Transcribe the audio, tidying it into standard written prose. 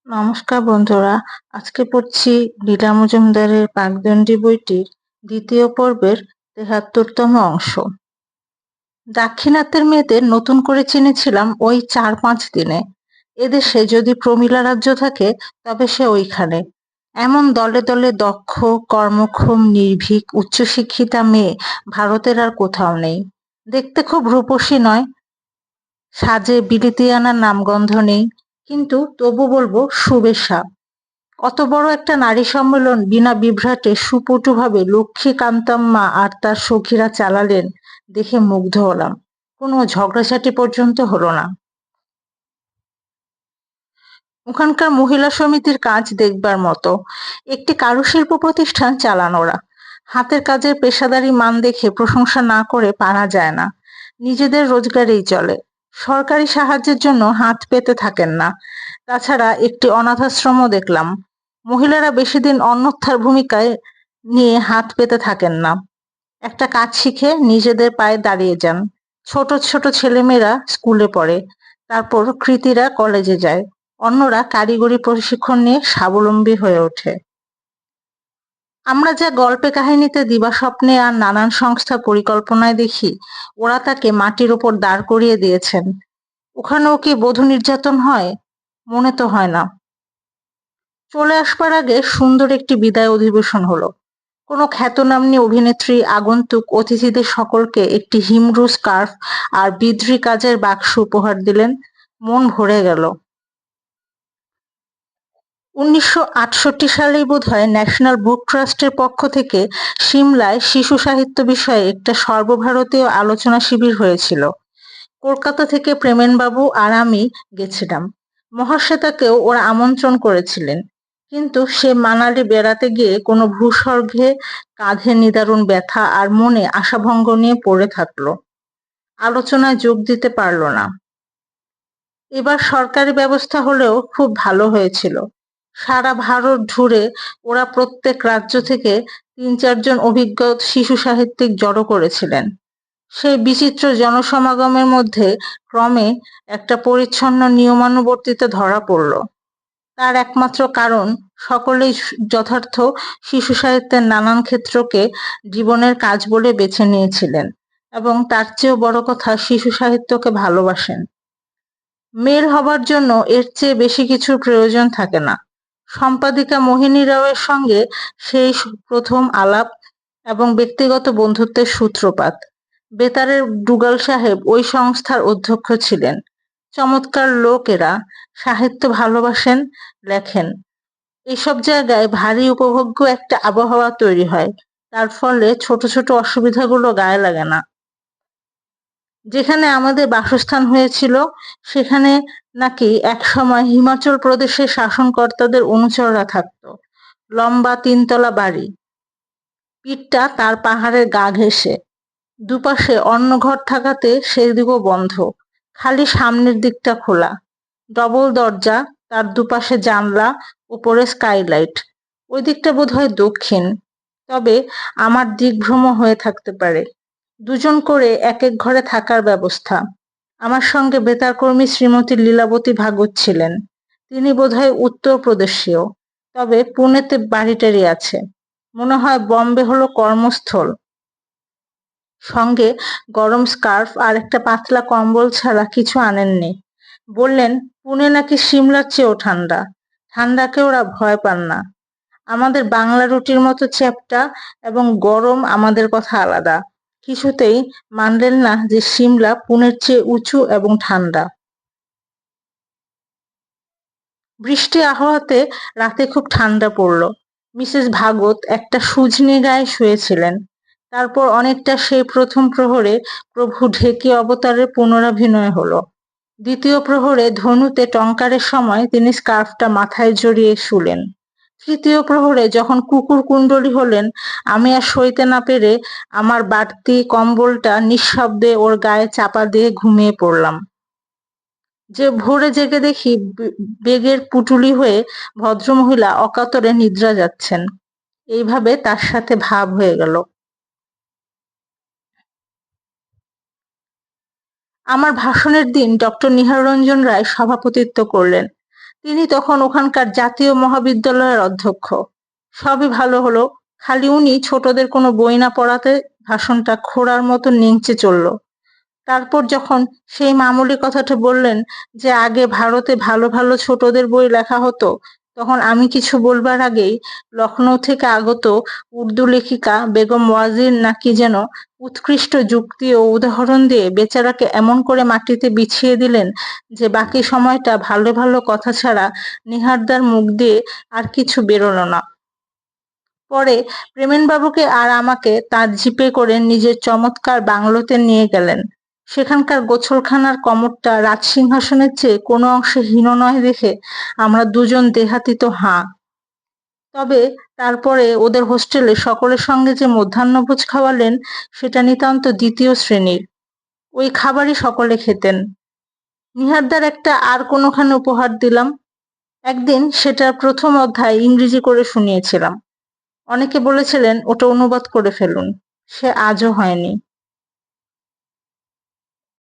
নমস্কার বন্ধুরা, আজকে পড়ছি লীলা মজুমদারের পাকদণ্ডী বইটির দ্বিতীয় পর্বের ৭৩তম অংশ। দাক্ষিণাত্যের মেয়েদের নতুন করে চিনেছিলাম ওই ৪-৫ দিনে। এদেশে যদি প্রমীলা রাজ্য থাকে তবে সে ওইখানে। এমন দলে দলে দক্ষ, কর্মক্ষম, নির্ভীক, উচ্চশিক্ষিতা মেয়ে ভারতের আর কোথাও নেই। দেখতে খুব রূপসী নয়, সাজে বিলিতিয়ানার নামগন্ধ নেই, কিন্তু তবু বলবো সুবেশা। অত বড় একটা নারী সম্মেলন বিনা বিভ্রাটে সুপটুভাবে লক্ষ্মীকান্তম্মা আর তার সখীরা চালালেন, দেখে মুগ্ধ হলাম। কোনো ঝগড়াঝাটি পর্যন্ত হলো না। ওখানকার মহিলা সমিতির কাজ দেখবার মতো। একটি কারুশিল্প প্রতিষ্ঠান চালান ওরা। হাতের কাজের পেশাদারি মান দেখে প্রশংসা না করে পারা যায় না। নিজেদের রোজগারেই চলে, সরকারি সাহায্যের জন্য হাত পেতে থাকেন না। তাছাড়া একটি অনাথাশ্রমও দেখলাম। মহিলারা বেশি দিন অন্যথার ভূমিকায় নিয়ে হাত পেতে থাকেন না। একটা কাজ শিখে নিজেদের পায়ে দাঁড়িয়ে যান। ছোট ছোট ছেলেমেয়েরা স্কুলে পড়ে, তারপর কৃতীরা কলেজে যায়, অন্যরা কারিগরি প্রশিক্ষণ নিয়ে স্বাবলম্বী হয়ে ওঠে। আমরা যা গল্পে কাহিনীতে দিবাস্বপ্নে আর নানান সংস্থা পরিকল্পনায় দেখি, ওরা তাকে মাটির ওপর দাঁড় করিয়ে দিয়েছেন। ওখানেও কি বধূ নির্যাতন হয়? মনে তো হয় না। চলে আসবার আগে সুন্দর একটি বিদায় অধিবেশন হলো। কোনো খ্যাতনামী অভিনেত্রী আগন্তুক অতিথিদের সকলকে একটি হিমরু স্কার্ফ আর বিদ্রি কাজের বাক্স উপহার দিলেন। মন ভরে গেল। ১৯৬৮ সালেই বোধহয় ন্যাশনাল বুক ট্রাস্টের পক্ষ থেকে সিমলায় শিশু সাহিত্য বিষয়ে একটা সর্বভারতীয় আলোচনা শিবির হয়েছিল। কলকাতা থেকে প্রেমেনবাবু আর আমি গেছিলাম। মহাশ্বেতাকেও ওরা আমন্ত্রণ করেছিলেন, কিন্তু সে মানালি বেড়াতে গিয়ে কোনো ভূস্বর্গে কাঁধে নিদারুণ ব্যথা আর মনে আশাভঙ্গ নিয়ে পড়ে থাকলো। আলোচনায় যোগ দিতে পারল না। এবার সরকারি ব্যবস্থা হলেও খুব ভালো হয়েছিল। সারা ভারত জুড়ে ওরা প্রত্যেক রাজ্য থেকে ৩-৪ জন অভিজ্ঞ শিশু সাহিত্যিক জড়ো করেছিলেন। সেই বিচিত্র জনসমাগমের মধ্যে ক্রমে একটা পরিচ্ছন্ন নিয়মানুবর্তিতা ধরা পড়ল। তার একমাত্র কারণ, সকলেই যথার্থ শিশু সাহিত্যের নানান ক্ষেত্রকে জীবনের কাজ বলে বেছে নিয়েছিলেন, এবং তার চেয়েও বড় কথা, শিশু সাহিত্যকে ভালোবাসেন। মেল হবার জন্য এর চেয়ে বেশি কিছুর প্রয়োজন থাকে না। সম্পাদিকা মোহিনী রাওয়ের সঙ্গে সেই প্রথম আলাপ এবং ব্যক্তিগত বন্ধুত্বের সূত্রপাত। বেতারের ডুগাল সাহেব ওই সংস্থার অধ্যক্ষ ছিলেন। চমৎকার লোক এরা, সাহিত্য ভালোবাসেন, লেখেন। এইসব জায়গায় ভারী উপভোগ্য একটা আবহাওয়া তৈরি হয়। তার ফলে ছোট ছোট অসুবিধাগুলো গায়ে লাগে না। যেখানে আমাদের বাসস্থান হয়েছিল, সেখানে নাকি একসময় হিমাচল প্রদেশের শাসনকর্তাদের অনুচররা থাকত। লম্বা ৩ তলা বাড়ি, পিঠটা তার পাহাড়ের গা ঘেঁষে। দুপাশে অন্য ঘর থাকাতে সেদিকও বন্ধ, খালি সামনের দিকটা খোলা। ডবল দরজা, তার দুপাশে জানলা, উপরে স্কাইলাইট। ওই দিকটা বোধহয় দক্ষিণ, তবে আমার দিকভ্রম হয়ে থাকতে পারে। ২ জন করে এক এক ঘরে থাকার ব্যবস্থা। আমার সঙ্গে বেতারকর্মী শ্রীমতী লীলাবতী ভাগবত ছিলেন। তিনি বোধহয় উত্তরপ্রদেশীয়, তবে পুনেতে বাড়ি-টাড়ি আছে। মনে হয় বম্বে হলো কর্মস্থল। সঙ্গে গরম স্কার্ফ আর একটা পাতলা কম্বল ছাড়া কিছু আনেননি। বললেন, পুনে নাকি সিমলার চেয়েও ঠান্ডা। ঠান্ডাকে ওরা ভয় পান না। আমাদের বাংলা রুটির মতো চ্যাপ্টা এবং গরম আমাদের কথা আলাদা। কিছুতেই মানলেন না যে সিমলা পুনের চেয়ে উঁচু এবং ঠান্ডা। বৃষ্টি আবহাওয়াতে রাতে খুব ঠান্ডা পড়ল। মিসেস ভাগবত একটা সুঝনি গায়ে শুয়েছিলেন। তারপর অনেকটা সেই প্রথম প্রহরে প্রভু ঢেকি অবতারের পুনরাভিনয় হলো। দ্বিতীয় প্রহরে ধনুতে টঙ্কারের সময় তিনি স্কার্ফটা মাথায় জড়িয়ে শুলেন। তৃতীয় প্রহরে যখন কুকুর কুণ্ডলী হলেন, আমি আর সইতে না পেরে আমার বাড়তি কম্বলটা নিঃশব্দে ওর গায়ে চাপা দিয়ে ঘুমিয়ে পড়লাম। যে ভোরে জেগে দেখি বেগের পুটুলি হয়ে ভদ্রমহিলা অকাতরে নিদ্রা যাচ্ছেন। এইভাবে তার সাথে ভাব হয়ে গেল। আমার ভাষণের দিন ডক্টর নিহাররঞ্জন রায় সভাপতিত্ব করলেন। তিনি তখন ওখানকার জাতীয় মহাবিদ্যালয়ের অধ্যক্ষ। সবই ভালো হলো, খালি উনি ছোটদের কোনো বই না পড়াতে ভাষণটা খোঁড়ার মতো নিংচে চলল। তারপর যখন সেই মামুলি কথাটা বললেন যে আগে ভারতে ভালো ভালো ছোটদের বই লেখা হতো, তখন আমি কিছু বলবার আগেই লখনৌ থেকে আগত উর্দু লেখিকা বেগম ওয়াজির না কি যেন উৎকৃষ্ট যুক্তি ও উদাহরণ দিয়ে বেচারাকে এমন করে মাটিতে বিছিয়ে দিলেন যে বাকি সময়টা ভালো ভালো কথা ছাড়া নিহারদার মুখ দিয়ে আর কিছু বেরোলো না। পরে প্রেমেনবাবুকে আর আমাকে তাঁর জিপে করে নিজের চমৎকার বাংলোতে নিয়ে গেলেন। সেখানকার গোছলখানার কমরটা রাজসিংহাসনের চেয়ে কোনো অংশে হীন নয় দেখে আমরা দুজন দেহাতীত হাঁ। তবে তারপরে ওদের হোস্টেলে সকলের সঙ্গে যে মধ্যাহ্নভোজ খাওয়ালেন সেটা নিতান্ত দ্বিতীয় শ্রেণীর। ওই খাবারই সকলে খেতেন। নিহারদার একটা আর কোনোখানে উপহার দিলাম। একদিন সেটার প্রথম অধ্যায় ইংরেজি করে শুনিয়েছিলাম। অনেকে বলেছিলেন ওটা অনুবাদ করে ফেলুন। সে আজও হয়নি।